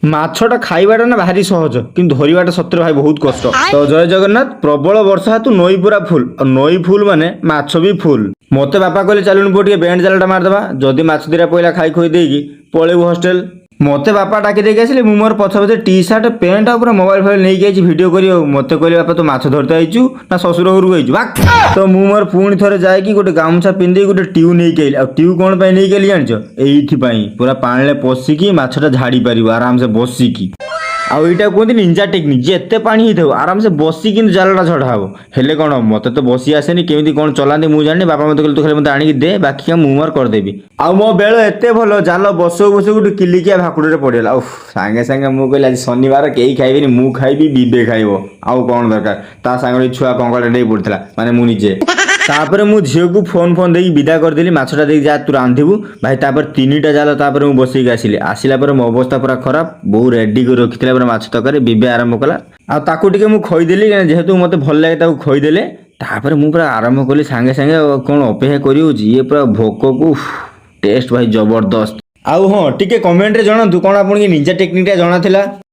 ମାଛଟା ଖାଇବାଟା ନା ଭାରି ସହଜ କିନ୍ତୁ ଧରିବାଟା ସତରେ ଭାଇ ବହୁତ କଷ୍ଟ। ତ ଜୟ ଜଗନ୍ନାଥ। ପ୍ରବଳ ବର୍ଷା ହେତୁ ନଈ ପୁରା ଫୁଲ, ଆଉ ନଈ ଫୁଲ ମାନେ ମାଛ ବି ଫୁଲ। ମତେ ବାପା କହିଲେ ଚାଲୁଣି ପୁଅ ଟିକେ ବେଣ୍ଡ ଜାଲଟା ମାରିଦେବା, ଯଦି ମାଛ ଦିଟା ପଇଲା ଖାଇ ଖୋଇ ଦେଇକି ପଳେଇବୁ ହଷ୍ଟେଲ। ମତେ ବାପା ଡାକି ଦେଇକି ଆସିଲେ, ମୁଁ ମୋର ପଛ ପଛେ ଟି ସାର୍ଟ ପ୍ୟାଣ୍ଟ ଆଉ ପୁରା ମୋବାଇଲ ଫୋବାଇଲ ନେଇକି ଆଇଛି ଭିଡ଼ିଓ କରିବାକୁ। ମତେ କହିଲେ ବାପା ତୁ ମାଛ ଧରିତେ ଆଇଛୁ ନା ଶ୍ୱଶୁର ଘରକୁ ଆଇଛୁ ବା। ତ ମୁଁ ମୋର ପୁଣି ଥରେ ଯାଇକି ଗୋଟେ ଗାମୁଛା ପିନ୍ଧି ଗୋଟେ ଟ୍ୟୁ ନେଇକି ଆଇଲି। ଆଉ ଟ୍ୟୁ କ'ଣ ପାଇଁ ନେଇକି ଆଇଲି ଜାଣିଛ? ଏଇଥିପାଇଁ ପୁରା ପାଣିରେ ପଶିକି ମାଛଟା ଝାଡ଼ି ପାରିବ ଆରାମସେ ବସିକି। ଆଉ ଏଇଟା କୁହନ୍ତି ନିଞ୍ଜା ଟେକ୍ନିକ୍, ଯେ ଏତେ ପାଣି ହେଇଥାଉ ଆରାମସେ ବସି କିନ୍ତୁ ଜାଲଟା ଛଡ଼ା ହବ। ହେଲେ କ'ଣ ମତେ ତ ବସି ଆସେନି, କେମିତି କ'ଣ ଚଲାନ୍ତି ମୁଁ ଜାଣିନି। ବାପା ମତେ କହିଲେ ତୁ ଖାଲି ମତେ ଆଣିକି ଦେ, ବାକି କାମ ମୁଁ ମୋର କରିଦେବି। ଆଉ ମୋ ବେଳ ଏତେ ଭଲ, ଜାଲ ବସଉ ବସଉ ଗୋଟେ କିଲିକିଆ ଭାକୁଡ଼ରେ ପଡ଼ିଗଲା। ଆଉ ସାଙ୍ଗେ ସାଙ୍ଗେ ମୁଁ କହିଲି ଆଜି ଶନିବାର କେହି ଖାଇବେନି, ମୁଁ ଖାଇବି, ବିବେ ଖାଇବ, ଆଉ କ'ଣ ଦରକାର। ତା ସାଙ୍ଗରେ ଛୁଆ କଙ୍କଡ଼ା ନେଇ ପଡ଼ିଥିଲା, ମାନେ ମୁଁ ନିଜେ। ତାପରେ ମୁଁ ଝିଅକୁ ଫୋନ୍ ଦେଇକି ବିଦା କରିଦେଲି, ମାଛଟା ଦେଇକି ଯା ତୁ ରାନ୍ଧିବୁ ଭାଇ। ତାପରେ 3ଟା ଜାଲ ତାପରେ ମୁଁ ବସେଇକି ଆସିଲି। ଆସିଲା ପରେ ମୋ ଅବସ୍ଥା ପୁରା ଖରାପ। ବୋଉ ରେଡ଼ି କରି ରଖିଥିଲା ପୁରା ମାଛ ତରକାରୀ, ବିବେ ଆରମ୍ଭ କଲା। ଆଉ ତାକୁ ଟିକେ ମୁଁ ଖୋଇଦେଲି, ଯେହେତୁ ମୋତେ ଭଲ ଲାଗେ ତାକୁ ଖୋଇଦେଲେ। ତାପରେ ମୁଁ ପୁରା ଆରମ୍ଭ କଲି ସାଙ୍ଗେ ସାଙ୍ଗେ। ଆଉ କ'ଣ ଅପେକ୍ଷା କରି ହେଉଛି, ଇଏ ପୁରା ଭୋକକୁ ଟେଷ୍ଟ ଭାଇ ଜବରଦସ୍ତ। ଆଉ ହଁ, ଟିକେ କମେଣ୍ଟରେ ଜଣାନ୍ତୁ କ'ଣ ଆପଣଙ୍କୁ ନିଞ୍ଜା ଟେକ୍ନିକଟା ଜଣାଥିଲା।